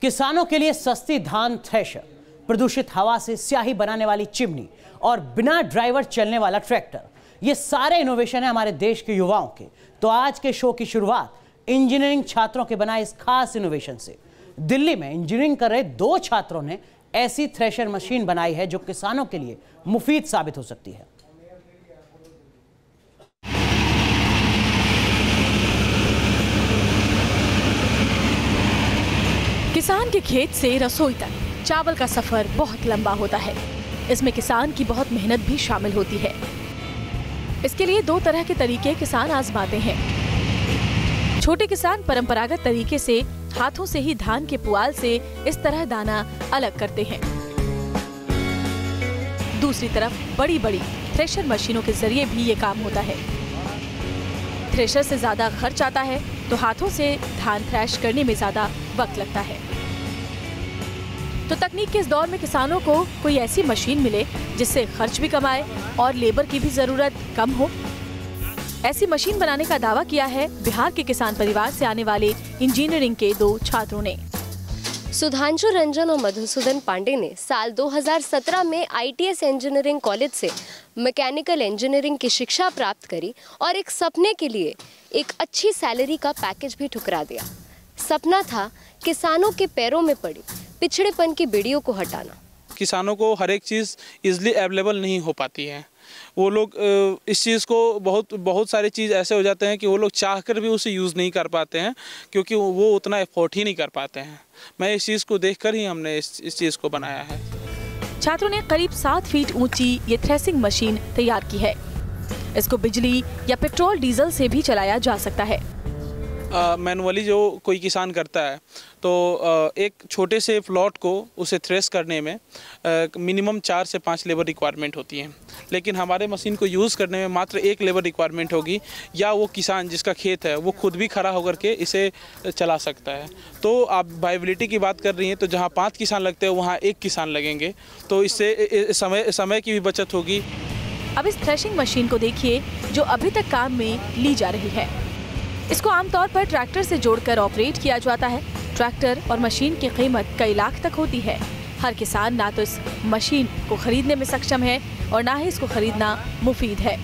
किसानों के लिए सस्ती धान थ्रेशर, प्रदूषित हवा से स्याही बनाने वाली चिमनी और बिना ड्राइवर चलने वाला ट्रैक्टर, ये सारे इनोवेशन है हमारे देश के युवाओं के। तो आज के शो की शुरुआत इंजीनियरिंग छात्रों के बनाए इस खास इनोवेशन से। दिल्ली में इंजीनियरिंग कर रहे 2 छात्रों ने ऐसी थ्रेशर मशीन बनाई है जो किसानों के लिए मुफीद साबित हो सकती है। किसान के खेत से रसोई तक चावल का सफर बहुत लंबा होता है। इसमें किसान की बहुत मेहनत भी शामिल होती है। इसके लिए 2 तरह के तरीके किसान आजमाते हैं। छोटे किसान परंपरागत तरीके से हाथों से ही धान के पुआल से इस तरह दाना अलग करते हैं। दूसरी तरफ बड़ी बड़ी थ्रेशर मशीनों के जरिए भी ये काम होता है। थ्रेशर से ज्यादा खर्च आता है तो हाथों से धान थ्रैश करने में ज्यादा वक्त लगता है। तो तकनीक के इस दौर में किसानों को कोई ऐसी मशीन मिले जिससे खर्च भी कम आए और लेबर की भी जरूरत कम हो। ऐसी मशीन बनाने का दावा किया है बिहार के किसान परिवार से आने वाले इंजीनियरिंग के 2 छात्रों ने। सुधांशु रंजन और मधुसूदन पांडे ने साल 2017 में ITS इंजीनियरिंग कॉलेज से मैकेनिकल इंजीनियरिंग की शिक्षा प्राप्त करी और एक सपने के लिए एक अच्छी सैलरी का पैकेज भी ठुकरा दिया। सपना था किसानों के पैरों में पड़ी पिछड़ेपन की बेड़ियों को हटाना। किसानों को हर एक चीज़ इजीली अवेलेबल नहीं हो पाती है। वो लोग इस चीज़ को बहुत सारी चीज़ ऐसे हो जाते हैं कि वो लोग चाहकर भी उसे यूज़ नहीं कर पाते हैं क्योंकि वो उतना एफोर्ट ही नहीं कर पाते हैं। मैं इस चीज़ को देखकर ही हमने इस चीज़ को बनाया है। छात्रों ने करीब 7 फीट ऊंची ये थ्रेसिंग मशीन तैयार की है। इसको बिजली या पेट्रोल डीजल से भी चलाया जा सकता है। मैनुअली जो कोई किसान करता है तो एक छोटे से प्लॉट को उसे थ्रेश करने में मिनिमम 4 से 5 लेबर रिक्वायरमेंट होती है, लेकिन हमारे मशीन को यूज़ करने में मात्र 1 लेबर रिक्वायरमेंट होगी या वो किसान जिसका खेत है वो खुद भी खड़ा होकर के इसे चला सकता है। तो आप वाइबिलिटी की बात कर रही हैं तो जहाँ 5 किसान लगते हैं वहाँ 1 किसान लगेंगे, तो इससे समय की भी बचत होगी। अब इस थ्रेशिंग मशीन को देखिए जो अभी तक काम में ली जा रही है। इसको आमतौर पर ट्रैक्टर से जोड़कर ऑपरेट किया जाता है। ट्रैक्टर और मशीन की कीमत कई लाख तक होती है। हर किसान ना तो इस मशीन को खरीदने में सक्षम है और ना ही इसको खरीदना मुफीद है।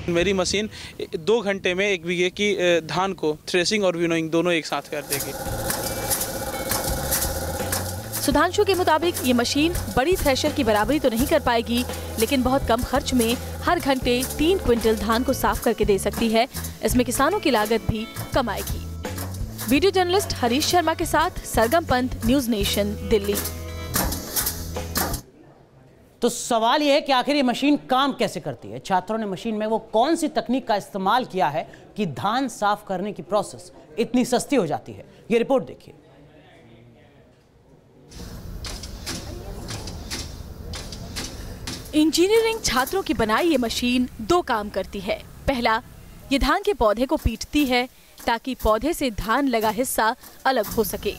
मेरी मशीन 2 घंटे में 1 बीघे की धान को थ्रेसिंग और विनोइंग दोनों एक साथ कर देगी। सुधांशु के मुताबिक ये मशीन बड़ी थ्रेशर की बराबरी तो नहीं कर पाएगी, लेकिन बहुत कम खर्च में हर घंटे 3 क्विंटल धान को साफ करके दे सकती है। इसमें किसानों की लागत भी कम आएगी। वीडियो जर्नलिस्ट हरीश शर्मा के साथ सरगम पंत, न्यूज़ नेशन, दिल्ली। तो सवाल यह है कि आखिर ये मशीन काम कैसे करती है। छात्रों ने मशीन में वो कौन सी तकनीक का इस्तेमाल किया है कि धान साफ करने की प्रोसेस इतनी सस्ती हो जाती है। ये रिपोर्ट देखिए। इंजीनियरिंग छात्रों की बनाई ये मशीन 2 काम करती है। पहला, ये धान के पौधे को पीटती है ताकि पौधे से धान लगा हिस्सा अलग हो सके।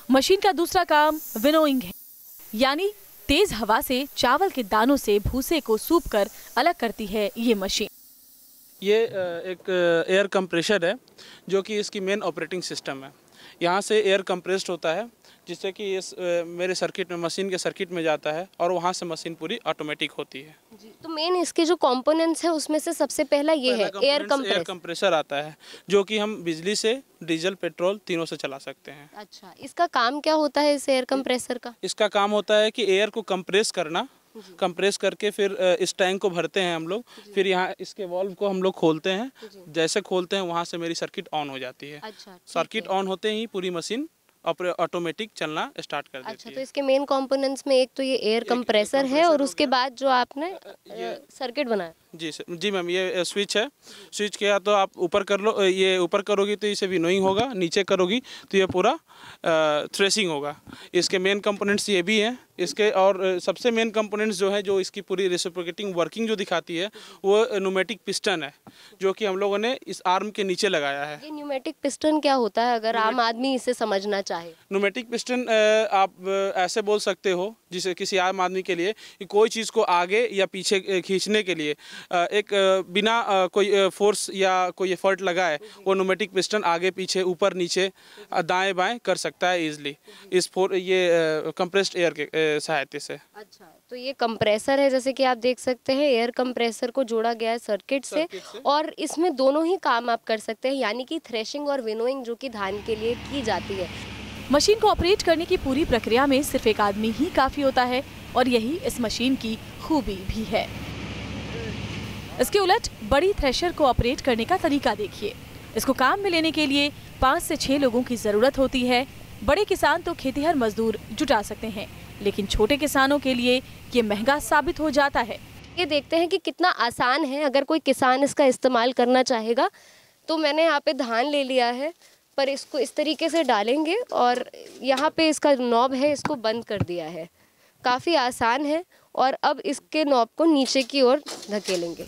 मशीन का दूसरा काम विनोइंग है, यानी तेज हवा से चावल के दानों से भूसे को सूप कर अलग करती है ये मशीन। ये एक एयर कंप्रेशर है जो कि इसकी मेन ऑपरेटिंग सिस्टम है। यहाँ से एयर कंप्रेस्ड होता है जिससे कि इस मेरे सर्किट में, मशीन के सर्किट में जाता है और वहाँ से मशीन पूरी ऑटोमेटिक होती है। तो मेन इसके जो कंपोनेंट्स है उसमें से सबसे पहला ये है एयर कंप्रेसर आता है जो कि हम बिजली से, डीजल, पेट्रोल तीनों से चला सकते हैं। अच्छा, इसका काम क्या होता है इस एयर कंप्रेसर का? इसका काम होता है कि एयर को कंप्रेस करना, कंप्रेस करके फिर इस टैंक को भरते हैं हम लोग। फिर यहाँ इसके वाल्व को हम लोग खोलते हैं। जैसे खोलते हैं वहाँ से मेरी सर्किट ऑन हो जाती है। अच्छा, सर्किट ऑन होते ही पूरी मशीन ऑटोमेटिक चलना स्टार्ट कर देती है। अच्छा, तो इसके मेन कंपोनेंट्स में एक तो ये एयर कंप्रेसर है और उसके बाद जो आपने सर्किट बनाया। जी मैम, ये स्विच है। स्विच किया तो आप ऊपर कर लो, ये ऊपर करोगी तो इसे विनोइंग होगा, नीचे करोगी तो ये पूरा थ्रेसिंग होगा। इसके मेन कंपोनेंट्स ये भी हैं। इसके और सबसे मेन कंपोनेंट्स जो है, जो इसकी पूरी रेसिप्रोकेटिंग वर्किंग जो दिखाती है, वो न्यूमेटिक पिस्टन है जो कि हम लोगों ने इस आर्म के नीचे लगाया है। ये न्यूमेटिक पिस्टन क्या होता है अगर आम आदमी इसे समझना चाहे? न्यूमेटिक पिस्टन आप ऐसे बोल सकते हो जिसे किसी आम आदमी के लिए कि कोई चीज़ को आगे या पीछे खींचने के लिए एक बिना कोई फोर्स या कोई एफर्ट लगाए वो न्यूमेटिक पिस्टन आगे पीछे ऊपर नीचे दाएं बाएं कर सकता है इजीली ये कंप्रेस्ड एयर के सहायता से। अच्छा, तो ये कंप्रेसर है, जैसे कि आप देख सकते हैं एयर कंप्रेसर को जोड़ा गया है सर्किट से और इसमें दोनों ही काम आप कर सकते हैं, यानी कि थ्रेशिंग और विनोइंग जो कि धान के लिए की जाती है। मशीन को ऑपरेट करने की पूरी प्रक्रिया में सिर्फ एक आदमी ही काफी होता है और यही इस मशीन की खूबी भी है। इसके उलट बड़ी थ्रेशर को ऑपरेट करने का तरीका देखिए। इसको काम में लेने के लिए 5 से 6 लोगों की जरूरत होती है। बड़े किसान तो खेतिहर मजदूर जुटा सकते हैं, लेकिन छोटे किसानों के लिए ये महंगा साबित हो जाता है। ये देखते हैं कि कितना आसान है अगर कोई किसान इसका इस्तेमाल करना चाहेगा। तो मैंने यहाँ पे धान ले लिया है, पर इसको इस तरीके से डालेंगे और यहाँ पे इसका नॉब है, इसको बंद कर दिया है। काफ़ी आसान है और अब इसके नॉब को नीचे की ओर धकेलेंगे।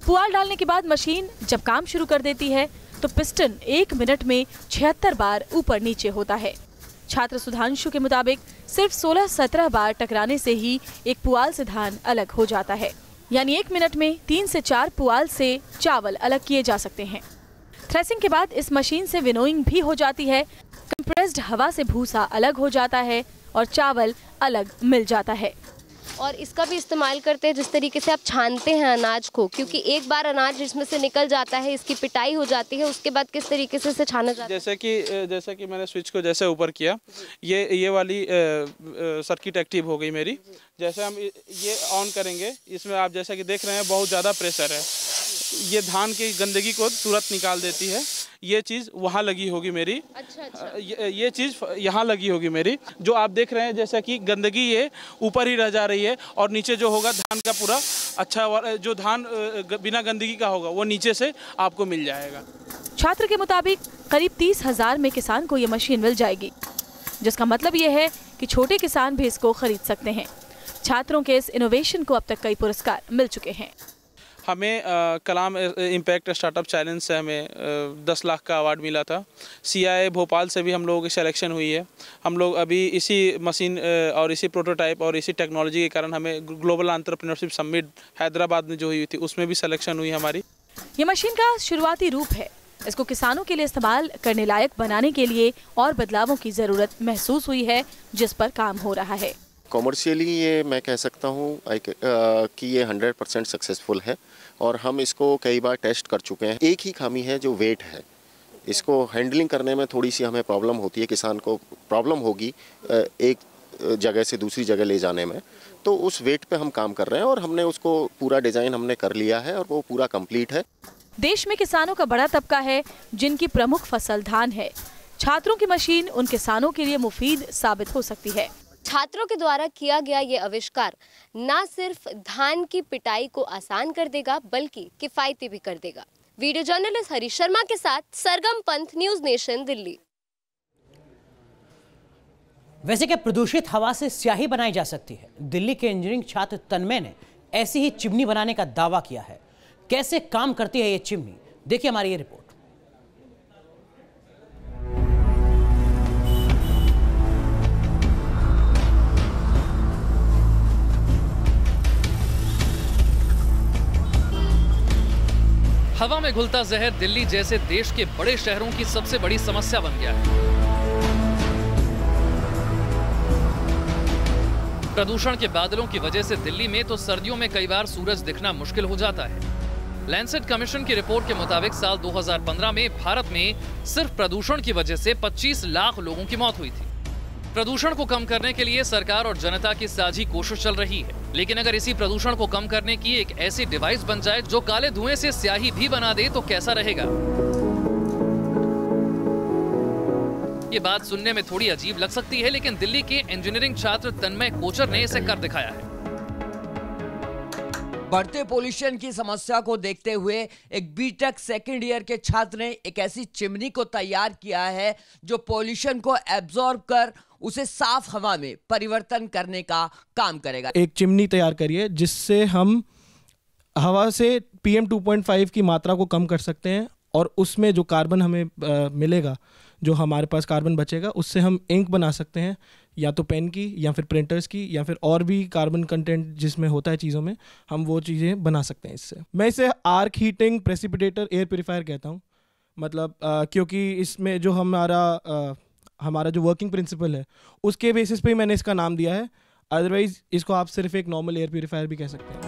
पुआल डालने के बाद मशीन जब काम शुरू कर देती है तो पिस्टन 1 मिनट में 76 बार ऊपर नीचे होता है। छात्र सुधांशु के मुताबिक सिर्फ 16-17 बार टकराने से ही एक पुआल से धान अलग हो जाता है, यानी 1 मिनट में 3 से 4 पुआल से चावल अलग किए जा सकते हैं। थ्रेसिंग के बाद इस मशीन से विनोइंग भी हो जाती है। कंप्रेस्ड हवा से भूसा अलग हो जाता है और चावल अलग मिल जाता है। और इसका भी इस्तेमाल करते हैं जिस तरीके से आप छानते हैं अनाज को, क्योंकि एक बार अनाज इसमें से निकल जाता है, इसकी पिटाई हो जाती है, उसके बाद किस तरीके से इसे छाना जाता है। जैसे कि मैंने स्विच को जैसे ऊपर किया, ये वाली सर्किट एक्टिव हो गई मेरी। जैसे हम ये ऑन करेंगे, इसमें आप जैसा कि देख रहे हैं बहुत ज़्यादा प्रेशर है, ये धान की गंदगी को तुरंत निकाल देती है। ये चीज़ वहाँ लगी होगी मेरी। अच्छा। ये चीज़ यहाँ लगी होगी मेरी, जो आप देख रहे हैं जैसा कि गंदगी ये ऊपर ही रह जा रही है और नीचे जो होगा धान का पूरा अच्छा जो धान बिना गंदगी का होगा वो नीचे से आपको मिल जाएगा। छात्र के मुताबिक करीब 30,000 में किसान को ये मशीन मिल जाएगी, जिसका मतलब ये है कि छोटे किसान भी इसको खरीद सकते हैं। छात्रों के इस इनोवेशन को अब तक कई पुरस्कार मिल चुके हैं। हमें कलाम इम्पैक्ट स्टार्टअप चैलेंज से हमें 10 लाख का अवार्ड मिला था। CII भोपाल से भी हम लोगों की सिलेक्शन हुई है। हम लोग अभी इसी मशीन और इसी प्रोटोटाइप और इसी टेक्नोलॉजी के कारण हमें ग्लोबल एंटरप्रेन्योरशिप समिट हैदराबाद में जो हुई थी उसमें भी सिलेक्शन हुई हमारी। ये मशीन का शुरुआती रूप है। इसको किसानों के लिए इस्तेमाल करने लायक बनाने के लिए और बदलावों की जरूरत महसूस हुई है, जिस पर काम हो रहा है। कॉमर्शियली ये मैं कह सकता हूँ कि ये 100% सक्सेसफुल है और हम इसको कई बार टेस्ट कर चुके हैं। एक ही खामी है जो वेट है, इसको हैंडलिंग करने में थोड़ी सी हमें प्रॉब्लम होती है। किसान को प्रॉब्लम होगी एक जगह से दूसरी जगह ले जाने में, तो उस वेट पे हम काम कर रहे हैं और हमने उसको पूरा डिज़ाइन हमने कर लिया है और वो पूरा कंप्लीट है। देश में किसानों का बड़ा तबका है जिनकी प्रमुख फसल धान है। छात्रों की मशीन उन किसानों के लिए मुफीद साबित हो सकती है। छात्रों के द्वारा किया गया ये आविष्कार न सिर्फ धान की पिटाई को आसान कर देगा बल्कि किफायती भी कर देगा। वीडियो जर्नलिस्ट हरीश शर्मा के साथ सरगम पंत, न्यूज नेशन, दिल्ली। वैसे क्या प्रदूषित हवा से स्याही बनाई जा सकती है? दिल्ली के इंजीनियरिंग छात्र तन्मय ने ऐसी ही चिमनी बनाने का दावा किया है। कैसे काम करती है ये चिमनी, देखिए हमारी ये रिपोर्ट। हवा में घुलता जहर दिल्ली जैसे देश के बड़े शहरों की सबसे बड़ी समस्या बन गया है। प्रदूषण के बादलों की वजह से दिल्ली में तो सर्दियों में कई बार सूरज दिखना मुश्किल हो जाता है। लैंसेट कमीशन की रिपोर्ट के मुताबिक साल 2015 में भारत में सिर्फ प्रदूषण की वजह से 25 लाख लोगों की मौत हुई थी। प्रदूषण को कम करने के लिए सरकार और जनता की साझी कोशिश चल रही है, लेकिन अगर इसी प्रदूषण को कम करने की एक ऐसी डिवाइस बन जाए जो काले धुएं से स्याही भी बना दे तो कैसा रहेगा? ये बात सुनने में थोड़ी अजीब लग सकती है, लेकिन दिल्ली के इंजीनियरिंग छात्र तन्मय कोचर ने इसे कर दिखाया है। बढ़ते पोल्यूशन की समस्या को देखते हुए एक बीटेक सेकेंड ईयर के छात्र ने एक ऐसी चिमनी को तैयार किया है जो पोल्यूशन को एब्जॉर्ब कर उसे साफ हवा में परिवर्तन करने का काम करेगा। एक चिमनी तैयार करिए जिससे हम हवा से PM 2.5 की मात्रा को कम कर सकते हैं और उसमें जो कार्बन हमें मिलेगा, जो हमारे पास कार्बन बचेगा, उससे हम इंक बना सकते हैं या तो पेन की या फिर प्रिंटर्स की या फिर और भी कार्बन कंटेंट जिसमें होता है चीज़ों में, हम वो चीज़ें बना सकते हैं इससे। मैं इसे arc heating precipitator air purifier कहता हूँ। मतलब क्योंकि इसमें जो हमारा जो वर्किंग प्रिंसिपल है उसके बेसिस पे ही मैंने इसका नाम दिया है। अदरवाइज इसको आप सिर्फ एक नॉर्मल एयर प्योरीफायर भी कह सकते हैं।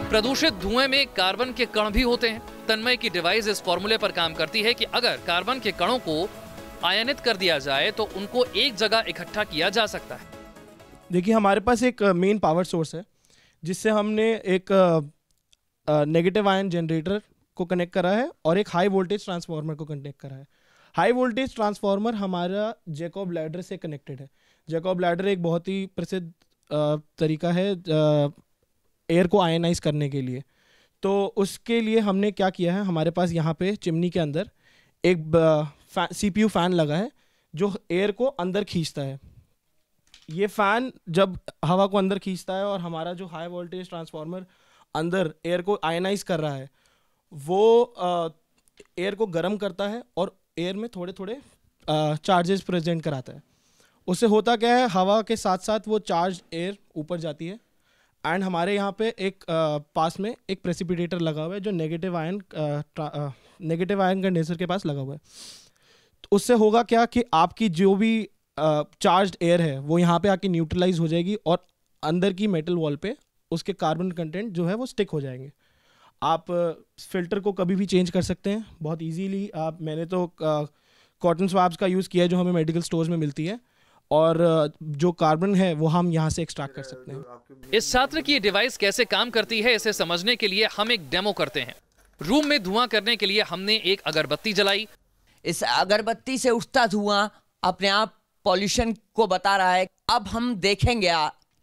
प्रदूषित धुएं में कार्बन के कण भी होते हैं। तन्मय की डिवाइस इस फॉर्मूले पर काम करती है कि अगर कार्बन के कणों को आयनित कर दिया जाए तो उनको एक जगह इकट्ठा किया जा सकता है। देखिए, हमारे पास एक मेन पावर सोर्स है जिससे हमने एक नेगेटिव आयन जनरेटर को कनेक्ट करा है और एक हाई वोल्टेज ट्रांसफार्मर को कनेक्ट करा है। हाई वोल्टेज ट्रांसफार्मर हमारा जैकब लैडर से कनेक्टेड है। जैकब लैडर एक बहुत ही प्रसिद्ध तरीका है एयर को आयनाइज करने के लिए। तो उसके लिए हमने क्या किया है, हमारे पास यहाँ पे चिमनी के अंदर एक CPU फ़ैन लगा है जो एयर को अंदर खींचता है। ये फ़ैन जब हवा को अंदर खींचता है और हमारा जो हाई वोल्टेज ट्रांसफार्मर अंदर एयर को आयनाइज कर रहा है वो एयर को गर्म करता है और एयर में थोड़े थोड़े चार्जेस प्रेजेंट कराता है। उससे होता क्या है, हवा के साथ साथ वो चार्ज एयर ऊपर जाती है। एंड हमारे यहाँ पे एक पास में एक प्रेसिपिटेटर लगा हुआ है जो नेगेटिव आयन कंडेंसर के पास लगा हुआ है। तो उससे होगा क्या कि आपकी जो भी चार्ज्ड एयर है वो यहाँ पे आके न्यूट्रलाइज हो जाएगी और अंदर की मेटल वॉल पे उसके कार्बन कंटेंट जो है वो स्टिक हो जाएंगे। आप फिल्टर को कभी भी चेंज कर सकते हैं बहुत इजीली। मैंने तो कॉटन स्वैब्स का यूज़ किया है जो हमें मेडिकल स्टोर्स में मिलती है, और जो कार्बन है वो हम यहाँ से एक्सट्रैक्ट कर सकते हैं। इस छात्र की ये डिवाइस कैसे काम करती है इसे समझने के लिए हम एक डेमो करते हैं। रूम में धुआं करने के लिए हमने एक अगरबत्ती जलाई। इस अगरबत्ती से उठता धुआं अपने आप पॉल्यूशन को बता रहा है। अब हम देखेंगे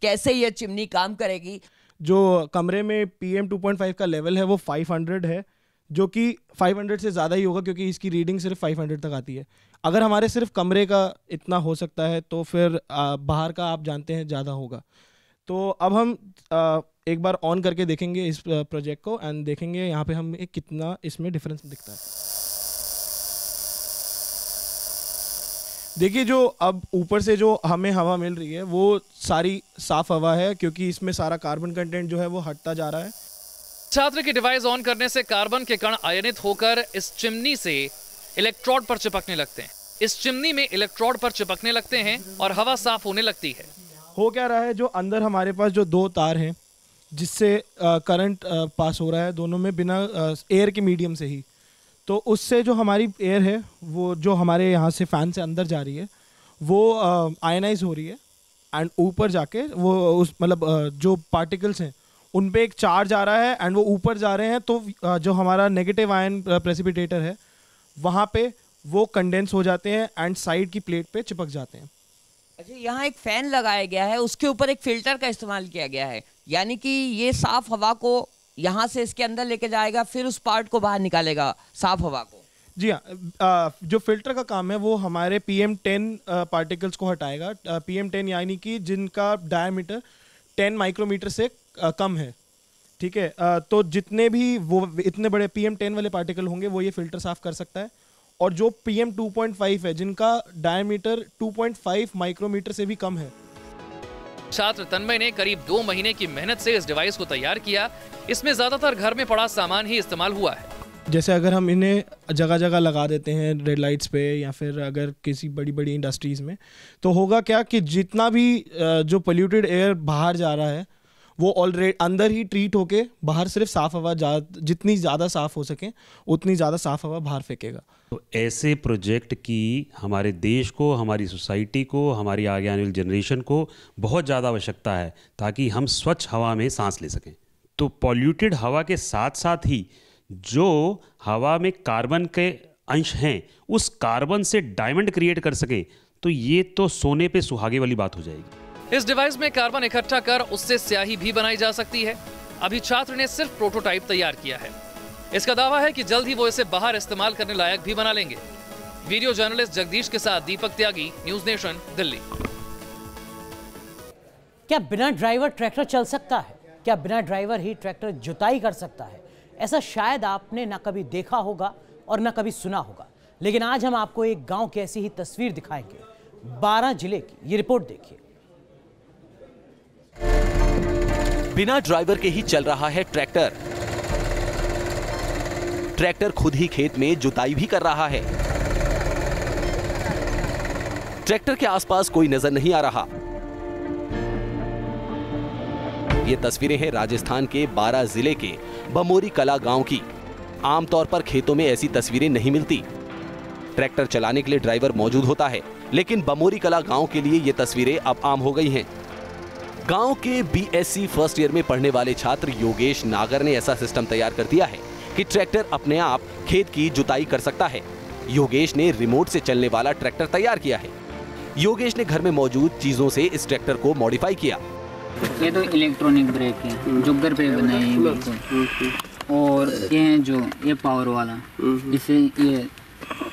कैसे ये चिमनी काम करेगी। जो कमरे में PM 2.5 का लेवल है वो 500 है, जो कि 500 से ज़्यादा ही होगा क्योंकि इसकी रीडिंग सिर्फ 500 तक आती है। अगर हमारे सिर्फ कमरे का इतना हो सकता है तो फिर बाहर का आप जानते हैं ज़्यादा होगा। तो अब हम एक बार ऑन करके देखेंगे इस प्रोजेक्ट को एंड देखेंगे यहाँ पे हमें कितना इसमें डिफरेंस दिखता है। देखिए, जो अब ऊपर से जो हमें हवा मिल रही है वो सारी साफ हवा है क्योंकि इसमें सारा कार्बन कंटेंट जो है वो हटता जा रहा है। छात्र की डिवाइस ऑन करने से कार्बन के कण आयनित होकर इस चिमनी से इलेक्ट्रोड पर चिपकने लगते हैं। इस चिमनी में इलेक्ट्रोड पर चिपकने लगते हैं और हवा साफ होने लगती है। हो क्या रहा है, जो अंदर हमारे पास जो दो तार हैं जिससे करंट पास हो रहा है दोनों में बिना एयर के मीडियम से ही, तो उससे जो हमारी एयर है वो जो हमारे यहाँ से फ़ैन से अंदर जा रही है वो आयनाइज हो रही है एंड ऊपर जाके वो उस मतलब जो पार्टिकल्स हैं उन पे एक चार्ज आ रहा है एंड वो ऊपर जा रहे हैं। तो जो हमारा नेगेटिव आयन प्रेसिपिटेटर है वहाँ पे वो कंडेंस हो जाते हैं एंड साइड की प्लेट पे चिपक जाते हैं। अच्छा, यहाँ एक फैन लगाया गया है, उसके ऊपर एक फिल्टर का इस्तेमाल किया गया है, यानी कि ये साफ हवा को यहाँ से इसके अंदर लेके जाएगा फिर उस पार्ट को बाहर निकालेगा साफ हवा को। जी हाँ, जो फिल्टर का काम है वो हमारे PM10 पार्टिकल्स को हटाएगा। PM10 यानी कि जिनका डायमीटर 10 माइक्रोमीटर से कम है। ठीक है, तो जितने भी वो इतने बड़े PM10 वाले पार्टिकल होंगे वो ये फिल्टर साफ कर सकता है, और जो PM 2.5 है जिनका डायमीटर 2.5 माइक्रोमीटर से भी कम है। छात्र तन्मय ने करीब 2 महीने की मेहनत से इस डिवाइस को तैयार किया। इसमें ज्यादातर घर में पड़ा सामान ही इस्तेमाल हुआ है। जैसे अगर हम इन्हें जगह जगह लगा देते हैं रेड लाइट्स पे या फिर अगर किसी बड़ी बड़ी इंडस्ट्रीज़ में, तो होगा क्या कि जितना भी जो पोल्यूटेड एयर बाहर जा रहा है वो ऑलरेडी अंदर ही ट्रीट होके बाहर सिर्फ साफ़ हवा जितनी ज़्यादा साफ़ हो सके उतनी ज़्यादा साफ़ हवा बाहर फेंकेगा। तो ऐसे प्रोजेक्ट की हमारे देश को, हमारी सोसाइटी को, हमारी आगे आने वाली जनरेशन को बहुत ज़्यादा आवश्यकता है ताकि हम स्वच्छ हवा में सांस ले सकें। तो पॉल्यूटेड हवा के साथ साथ ही जो हवा में कार्बन के अंश हैं उस कार्बन से डायमंड क्रिएट कर सकें, तो ये तो सोने पे सुहागे वाली बात हो जाएगी। इस डिवाइस में कार्बन इकट्ठा कर उससे स्याही भी बनाई जा सकती है। अभी छात्र ने सिर्फ प्रोटोटाइप तैयार किया है। इसका दावा है कि जल्द ही वो इसे बाहर इस्तेमाल करने लायक भी बना लेंगे। वीडियो जर्नलिस्ट जगदीश के साथ दीपक त्यागी, न्यूज़ नेशन, दिल्ली। क्या बिना ड्राइवर ट्रैक्टर चल सकता है? क्या बिना ड्राइवर ही ट्रैक्टर जुताई कर सकता है? ऐसा शायद आपने ना कभी देखा होगा और ना कभी सुना होगा, लेकिन आज हम आपको एक गांव की ऐसी ही तस्वीर दिखाएंगे 12 जिले की ये रिपोर्ट देखिए। बिना ड्राइवर के ही चल रहा है ट्रैक्टर। ट्रैक्टर खुद ही खेत में जुताई भी कर रहा है। ट्रैक्टर के आसपास कोई नजर नहीं आ रहा। ये तस्वीरें हैं राजस्थान के 12 जिले के बमोरी कला गांव की। आमतौर पर खेतों में ऐसी तस्वीरें नहीं मिलती। ट्रैक्टर चलाने के लिए ड्राइवर मौजूद होता है, लेकिन बमोरी कला गांव के लिए ये तस्वीरें अब आम हो गई हैं। गांव के बीएससी फर्स्ट ईयर में पढ़ने वाले छात्र योगेश नागर ने ऐसा सिस्टम तैयार कर दिया है कि ट्रैक्टर अपने आप खेत की जुताई कर सकता है। योगेश ने रिमोट से चलने वाला ट्रैक्टर तैयार किया है। योगेश ने घर में मौजूद चीजों से इस ट्रैक्टर को मॉडिफाई किया। ये तो इलेक्ट्रॉनिक ब्रेक है जो घर पे बनाए हैं बिल्कुल, और ये है जो ये पावर वाला, इससे ये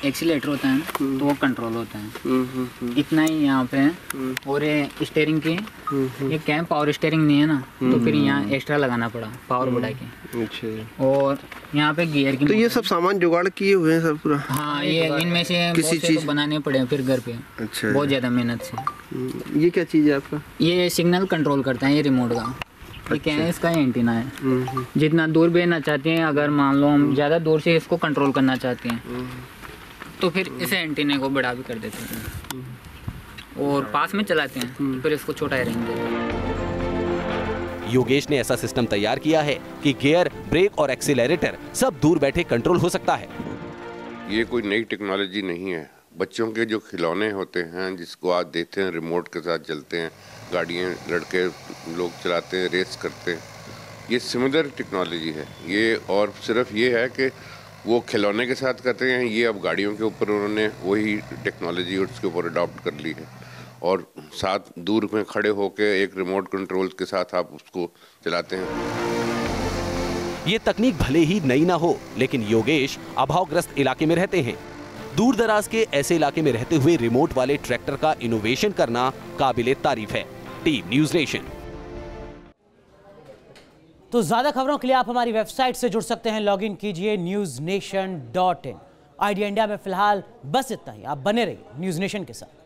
एक्सीलेटर होता है तो वो कंट्रोल होता है। इतना ही यहाँ पे है। और ये स्टीयरिंग की ये क्या है, पावर स्टीयरिंग नहीं है ना, तो फिर यहाँ एक्स्ट्रा लगाना पड़ा पावर बढ़ा के। अच्छा। और यहाँ पे गियर की, तो ये सब सामान जुगाड़ किए हुए हैं सब पूरा? हाँ, ये इनमें से किसी चीज तो बनाने पड़े फिर घर पे। अच्छा। बहुत ज्यादा मेहनत से। ये क्या चीज है आपका? ये सिग्नल कंट्रोल करता है, ये रिमोट का। ये क्या है, इसका एंटीना है। जितना दूर भेजना चाहते हैं, अगर मान लो हम ज्यादा दूर से इसको कंट्रोल करना चाहते हैं तो फिर इसे एंटीने को बड़ा भी कर देते हैं, और पास में चलाते हैं तो फिर इसको छोटा रेंज देते हैं। योगेश ने ऐसा सिस्टम तैयार किया है कि गियर, ब्रेक और एक्सीलरेटर सब दूर बैठे कंट्रोल हो सकता है। ये कोई नई टेक्नोलॉजी नहीं है। बच्चों के जो खिलौने होते हैं, जिसको आज देखते हैं रिमोट के साथ चलते हैं, गाड़ियाँ लड़के लोग चलाते हैं, रेस करते हैं, ये सिमिलर टेक्नोलॉजी है ये। और सिर्फ ये है कि वो खिलौने के साथ करते हैं, ये अब गाड़ियों के ऊपर उन्होंने वही टेक्नोलॉजी उसके ऊपर अडॉप्ट कर ली है, और साथ दूर में खड़े होकर एक रिमोट कंट्रोल के साथ आप उसको चलाते हैं। ये तकनीक भले ही नई ना हो, लेकिन योगेश अभावग्रस्त इलाके में रहते हैं। दूर दराज के ऐसे इलाके में रहते हुए रिमोट वाले ट्रैक्टर का इनोवेशन करना काबिले तारीफ है। Team news nation. तो ज्यादा खबरों के लिए आप हमारी वेबसाइट से जुड़ सकते हैं। लॉगिन कीजिए newsnation.in। आइडिया इंडिया में फिलहाल बस इतना ही। आप बने रहिए न्यूज़ नेशन के साथ।